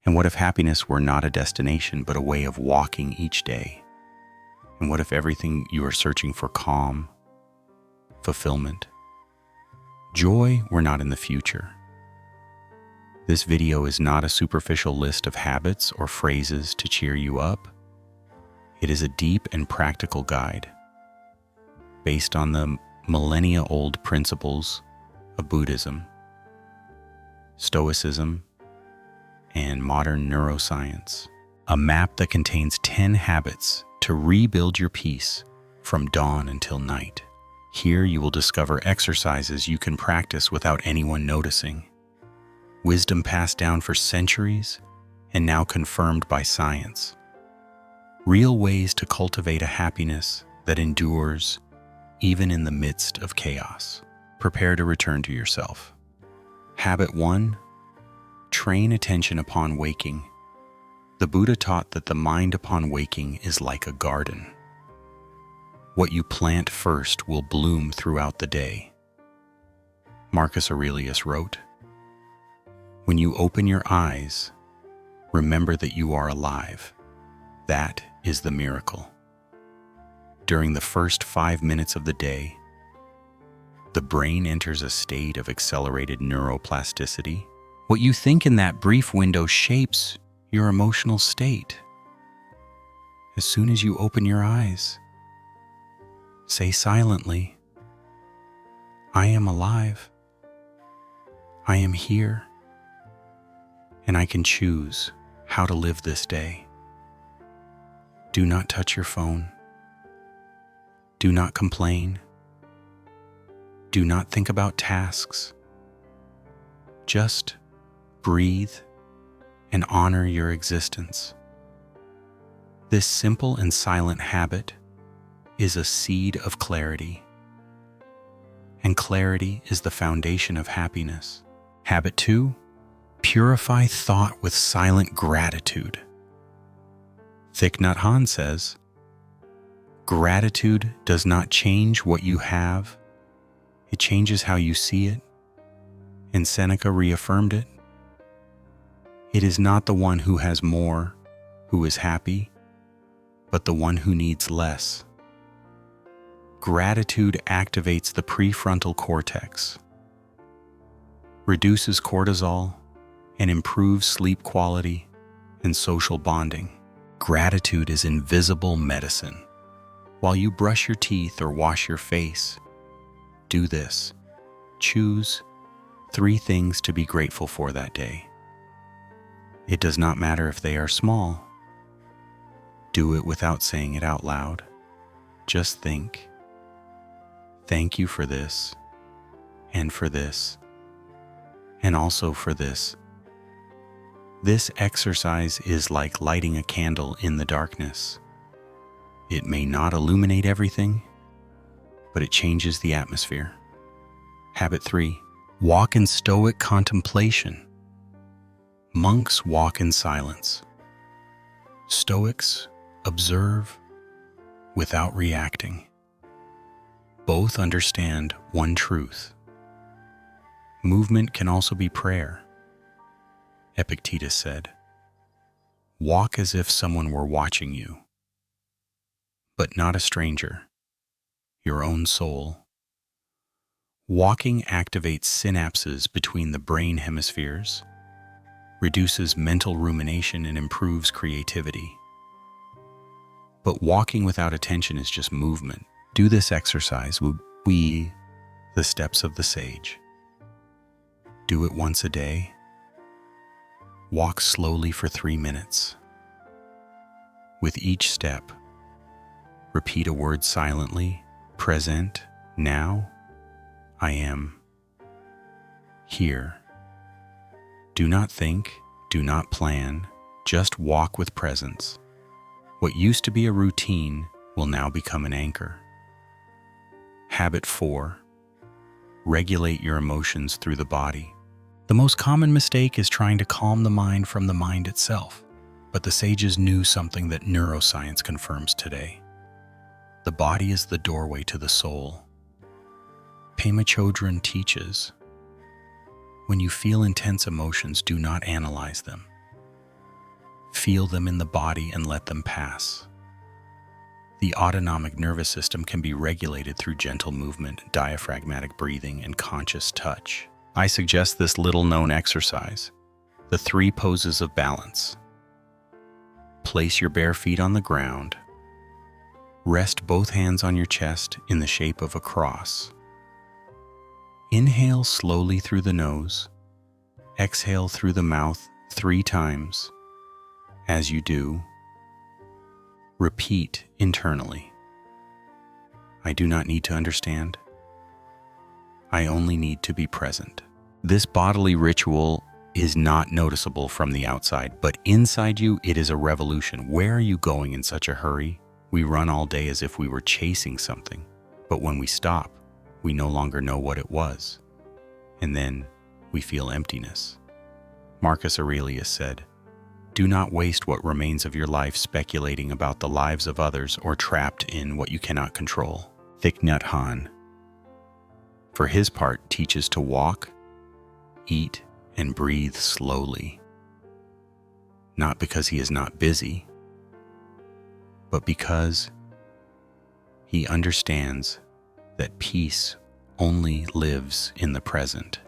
And what if happiness were not a destination, but a way of walking each day? And what if everything you are searching for, calm, fulfillment, joy, were not in the future? This video is not a superficial list of habits or phrases to cheer you up. It is a deep and practical guide based on the millennia-old principles of Buddhism, Stoicism, and modern neuroscience. A map that contains 10 habits to rebuild your peace from dawn until night. Here you will discover exercises you can practice without anyone noticing. Wisdom passed down for centuries and now confirmed by science. Real ways to cultivate a happiness that endures even in the midst of chaos. Prepare to return to yourself. Habit 1. Train attention upon waking. The Buddha taught that the mind upon waking is like a garden. What you plant first will bloom throughout the day. Marcus Aurelius wrote, "When you open your eyes, remember that you are alive. That is the miracle." During the first 5 minutes of the day, the brain enters a state of accelerated neuroplasticity. What you think in that brief window shapes your emotional state. As soon as you open your eyes, say silently, "I am alive. I am here. And I can choose how to live this day." Do not touch your phone. Do not complain. Do not think about tasks. Just breathe and honor your existence. This simple and silent habit is a seed of clarity. And clarity is the foundation of happiness. Habit 2. Purify thought with silent gratitude. Thich Nhat Hanh says, "Gratitude does not change what you have, it changes how you see it." And Seneca reaffirmed it. It is not the one who has more who is happy, but the one who needs less. Gratitude activates the prefrontal cortex, reduces cortisol, and improves sleep quality and social bonding. Gratitude is invisible medicine. While you brush your teeth or wash your face, do this. Choose 3 things to be grateful for that day. It does not matter if they are small. Do it without saying it out loud. Just think, "Thank you for this, and for this, and also for this." This exercise is like lighting a candle in the darkness. It may not illuminate everything, but it changes the atmosphere. Habit 3. Walk in Stoic contemplation. Monks walk in silence. Stoics observe without reacting. Both understand one truth. Movement can also be prayer. Epictetus said, "Walk as if someone were watching you, but not a stranger, your own soul." Walking activates synapses between the brain hemispheres, reduces mental rumination, and improves creativity. But walking without attention is just movement. Do this exercise with the steps of the sage. Do it once a day. Walk slowly for 3 minutes. With each step, repeat a word silently. Present, now, I am here. Do not think, do not plan, just walk with presence. What used to be a routine will now become an anchor. Habit 4. Regulate your emotions through the body. The most common mistake is trying to calm the mind from the mind itself, but the sages knew something that neuroscience confirms today. The body is the doorway to the soul. Pema Chodron teaches, when you feel intense emotions, do not analyze them. Feel them in the body and let them pass. The autonomic nervous system can be regulated through gentle movement, diaphragmatic breathing, and conscious touch. I suggest this little-known exercise, the 3 poses of balance. Place your bare feet on the ground. Rest both hands on your chest in the shape of a cross. Inhale slowly through the nose. Exhale through the mouth 3 times. As you do, repeat internally. I do not need to understand. I only need to be present. This bodily ritual is not noticeable from the outside, but inside you, it is a revolution. Where are you going in such a hurry? We run all day as if we were chasing something, but when we stop, we no longer know what it was. And then we feel emptiness. Marcus Aurelius said, "Do not waste what remains of your life speculating about the lives of others or trapped in what you cannot control." Thich Nhat Hanh, for his part, teaches to walk, eat, and breathe slowly. Not because he is not busy, but because he understands that peace only lives in the present.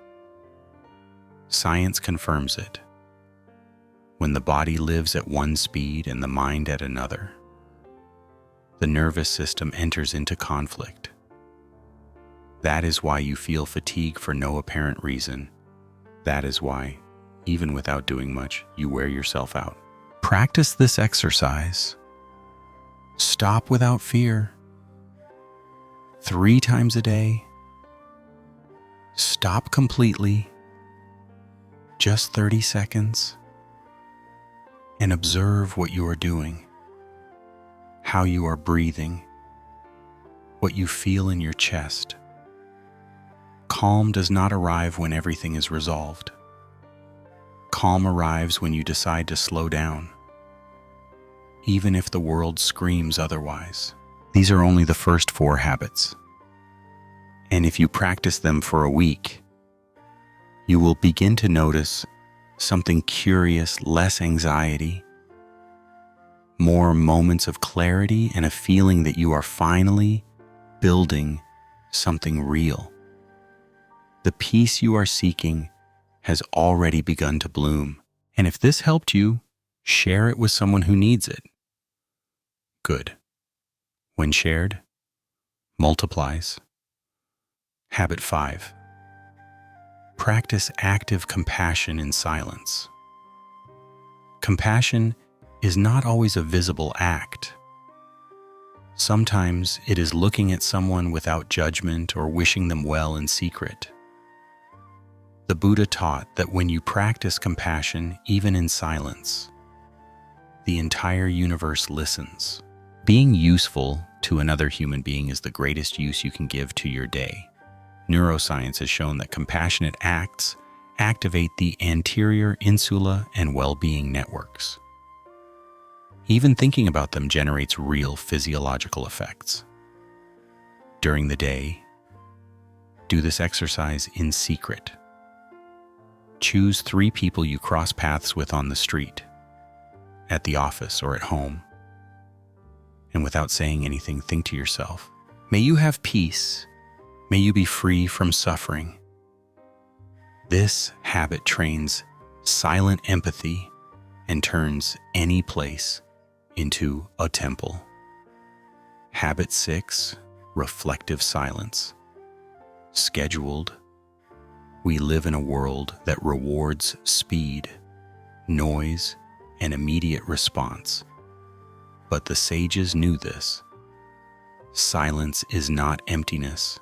Science confirms it. When the body lives at one speed and the mind at another, the nervous system enters into conflict. That is why you feel fatigue for no apparent reason. That is why, even without doing much, you wear yourself out. Practice this exercise. Stop without fear. 3 times a day. Stop completely. Just 30 seconds. And observe what you are doing, how you are breathing, what you feel in your chest. Calm does not arrive when everything is resolved. Calm arrives when you decide to slow down, even if the world screams otherwise. These are only the first 4 habits. And if you practice them for a week, you will begin to notice something curious, less anxiety, more moments of clarity, and a feeling that you are finally building something real. The peace you are seeking has already begun to bloom. And if this helped you, share it with someone who needs it. Good. When shared, multiplies. Habit 5. Practice active compassion in silence. Compassion is not always a visible act. Sometimes it is looking at someone without judgment or wishing them well in secret. The Buddha taught that when you practice compassion, even in silence, the entire universe listens. Being useful to another human being is the greatest use you can give to your day. Neuroscience has shown that compassionate acts activate the anterior insula and well-being networks. Even thinking about them generates real physiological effects. During the day, do this exercise in secret. Choose 3 people you cross paths with on the street, at the office, or at home. And without saying anything, think to yourself, "May you have peace. May you be free from suffering." This habit trains silent empathy and turns any place into a temple. Habit 6, reflective silence. Scheduled, we live in a world that rewards speed, noise, and immediate response. But the sages knew this. Silence is not emptiness.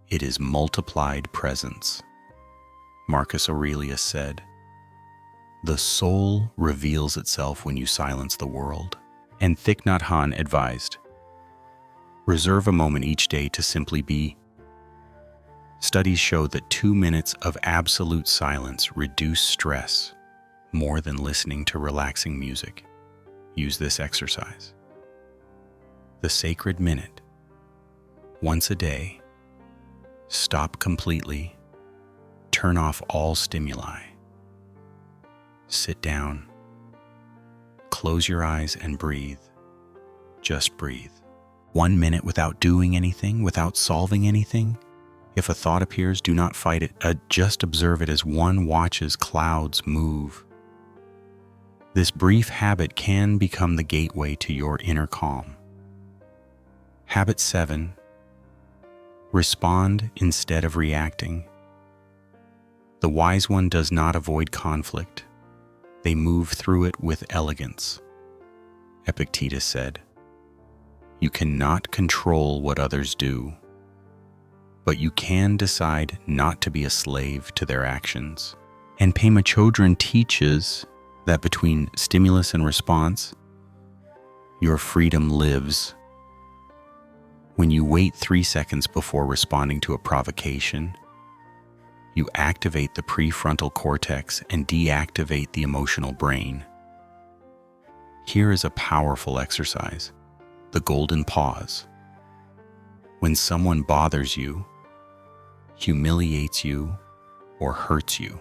It is multiplied presence. Marcus Aurelius said, "The soul reveals itself when you silence the world." And Thich Nhat Hanh advised, "Reserve a moment each day to simply be." Studies show that 2 minutes of absolute silence reduce stress more than listening to relaxing music. Use this exercise. The sacred minute. Once a day, stop completely, turn off all stimuli, sit down, Close your eyes and breathe. Just breathe. 1 minute without doing anything, without solving anything. If a thought appears, do not fight it. Just observe it as one watches clouds move. This brief habit can become the gateway to your inner calm. Habit 7. Respond instead of reacting. The wise one does not avoid conflict. They move through it with elegance. Epictetus said, "You cannot control what others do, but you can decide not to be a slave to their actions." And Pema Chodron teaches that between stimulus and response, your freedom lives. When you wait 3 seconds before responding to a provocation, you activate the prefrontal cortex and deactivate the emotional brain. Here is a powerful exercise, the golden pause. When someone bothers you, humiliates you, or hurts you,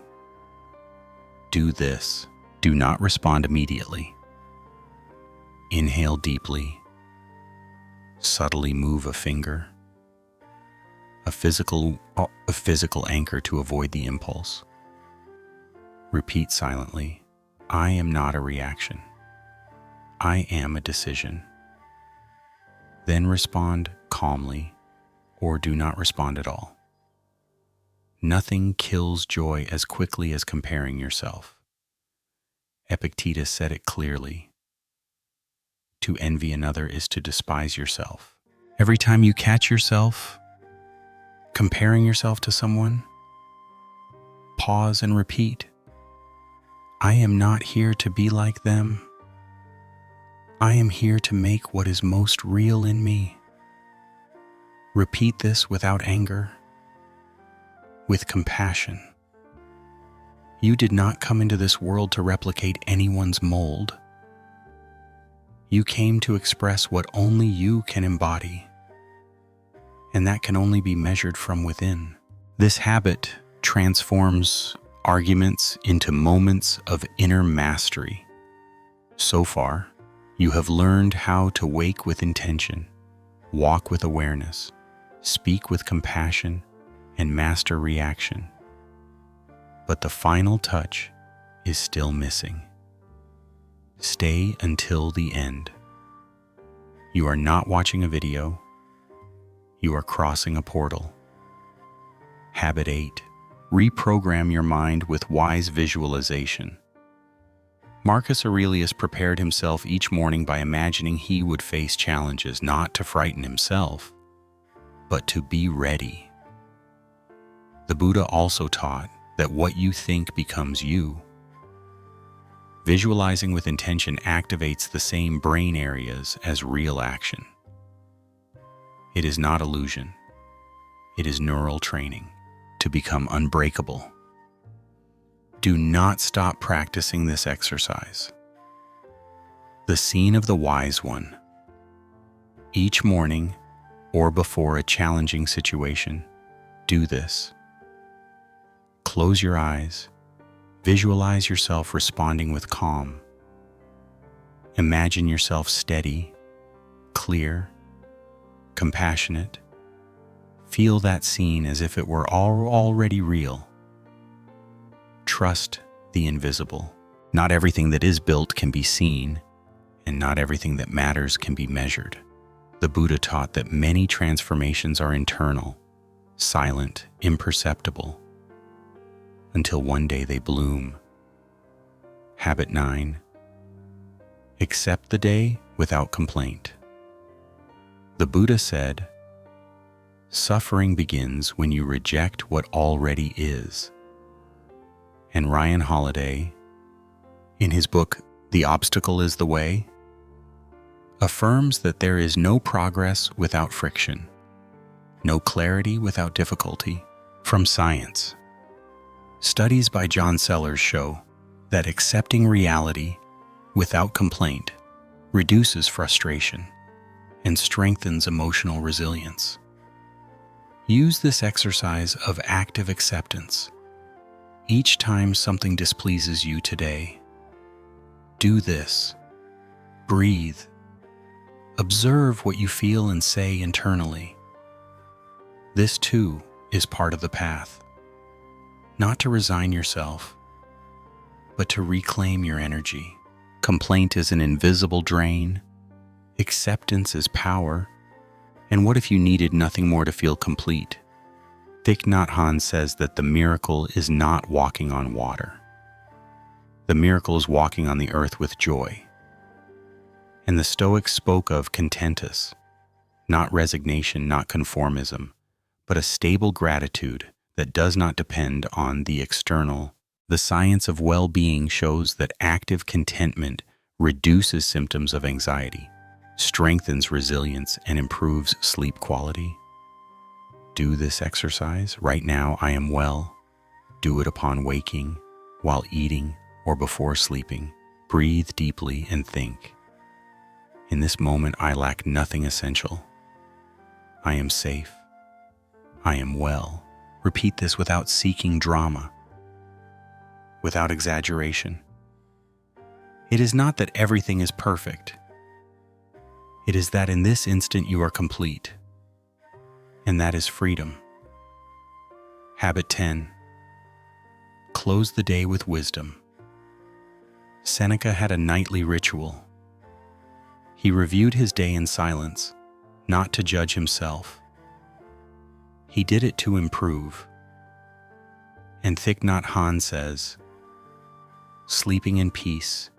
do this. Do not respond immediately. Inhale deeply. Subtly move a finger. A physical anchor to avoid the impulse. Repeat silently, "I am not a reaction. I am a decision." Then respond calmly, or do not respond at all. Nothing kills joy as quickly as comparing yourself. Epictetus said it clearly. To envy another is to despise yourself. Every time you catch yourself comparing yourself to someone, pause and repeat, "I am not here to be like them. I am here to make what is most real in me." Repeat this without anger, with compassion. You did not come into this world to replicate anyone's mold. You came to express what only you can embody, and that can only be measured from within. This habit transforms arguments into moments of inner mastery. So far, you have learned how to wake with intention, walk with awareness, speak with compassion, and master reaction. But the final touch is still missing. Stay until the end. You are not watching a video. You are crossing a portal. Habit 8. Reprogram your mind with wise visualization. Marcus Aurelius prepared himself each morning by imagining he would face challenges, not to frighten himself, but to be ready. The Buddha also taught that what you think becomes you. Visualizing with intention activates the same brain areas as real action. It is not illusion. It is neural training to become unbreakable. Do not stop practicing this exercise. The scene of the wise one. Each morning or before a challenging situation, do this. Close your eyes. Visualize yourself responding with calm. Imagine yourself steady, clear, compassionate. Feel that scene as if it were already real. Trust the invisible. Not everything that is built can be seen, and not everything that matters can be measured. The Buddha taught that many transformations are internal, silent, imperceptible, until one day they bloom. Habit 9. Accept the day without complaint. The Buddha said, "Suffering begins when you reject what already is." And Ryan Holiday, in his book, The Obstacle is the Way, affirms that there is no progress without friction, no clarity without difficulty. From science, studies by John Sellers show that accepting reality without complaint reduces frustration and strengthens emotional resilience. Use this exercise of active acceptance. Each time something displeases you today, do this. Breathe. Observe what you feel and say internally. This too is part of the path. Not to resign yourself, but to reclaim your energy. Complaint is an invisible drain. Acceptance is power. And what if you needed nothing more to feel complete? Thich Nhat Hanh says that the miracle is not walking on water. The miracle is walking on the earth with joy. And the Stoics spoke of contentus, not resignation, not conformism, but a stable gratitude that does not depend on the external. The science of well-being shows that active contentment reduces symptoms of anxiety, strengthens resilience, and improves sleep quality. Do this exercise. Right now, I am well. Do it upon waking, while eating, or before sleeping. Breathe deeply and think. In this moment, I lack nothing essential. I am safe. I am well. Repeat this without seeking drama, without exaggeration. It is not that everything is perfect. It is that in this instant you are complete, and that is freedom. Habit 10. Close the day with wisdom. Seneca had a nightly ritual. He reviewed his day in silence, not to judge himself. He did it to improve. And Thich Nhat Hanh says, sleeping in peace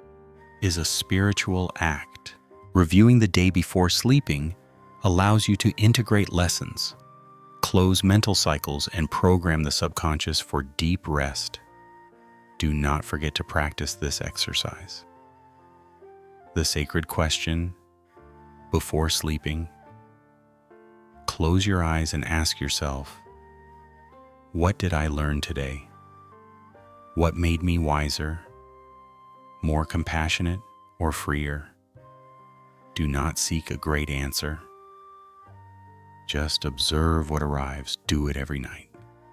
is a spiritual act. Reviewing the day before sleeping allows you to integrate lessons, close mental cycles, and program the subconscious for deep rest. Do not forget to practice this exercise. The sacred question before sleeping. Close your eyes and ask yourself, what did I learn today? What made me wiser, more compassionate, or freer? Do not seek a great answer. Just observe what arrives. Do it every night.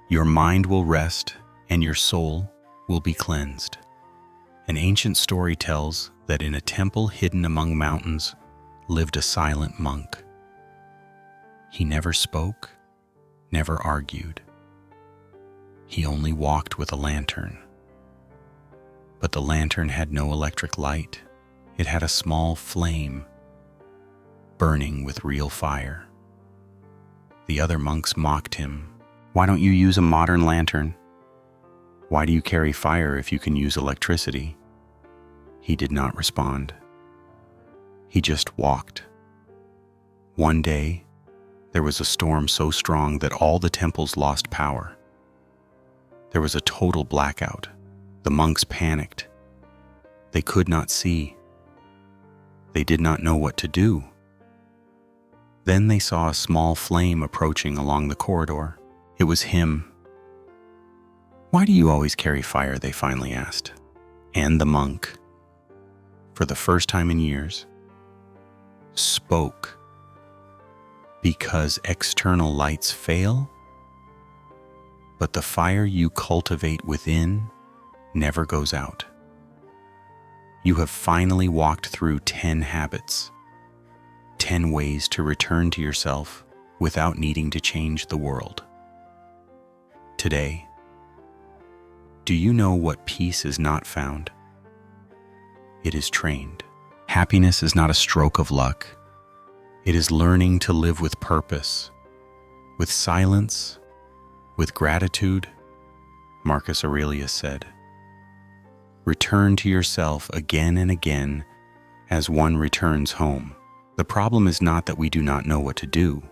Your mind will rest and your soul will be cleansed. An ancient story tells that in a temple hidden among mountains lived a silent monk. He never spoke, never argued. He only walked with a lantern. But the lantern had no electric light. It had a small flame burning with real fire. The other monks mocked him. Why don't you use a modern lantern? Why do you carry fire if you can use electricity? He did not respond. He just walked. One day, there was a storm so strong that all the temples lost power. There was a total blackout. The monks panicked. They could not see. They did not know what to do. Then they saw a small flame approaching along the corridor. It was him. Why do you always carry fire? They finally asked. And the monk, for the first time in years, spoke. Because external lights fail, but the fire you cultivate within never goes out. You have finally walked through 10 habits, 10 ways to return to yourself without needing to change the world. Today, do you know what peace is not found? It is trained. Happiness is not a stroke of luck. It is learning to live with purpose, with silence, with gratitude. Marcus Aurelius said, return to yourself again and again as one returns home. The problem is not that we do not know what to do.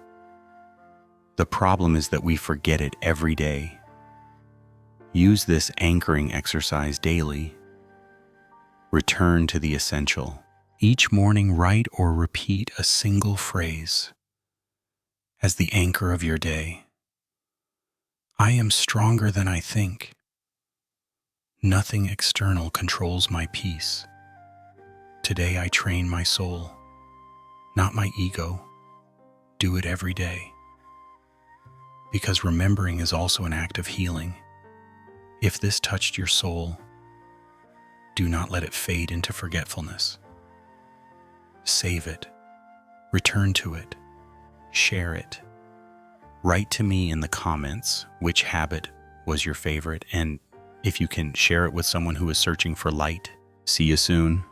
The problem is that we forget it every day. Use this anchoring exercise daily. Return to the essential. Each morning, write or repeat a single phrase as the anchor of your day. I am stronger than I think. Nothing external controls my peace. Today I train my soul, not my ego. Do it every day. Because remembering is also an act of healing. If this touched your soul, do not let it fade into forgetfulness. Save it. Return to it. Share it. Write to me in the comments which habit was your favorite, and if you can share it with someone who is searching for light. See you soon.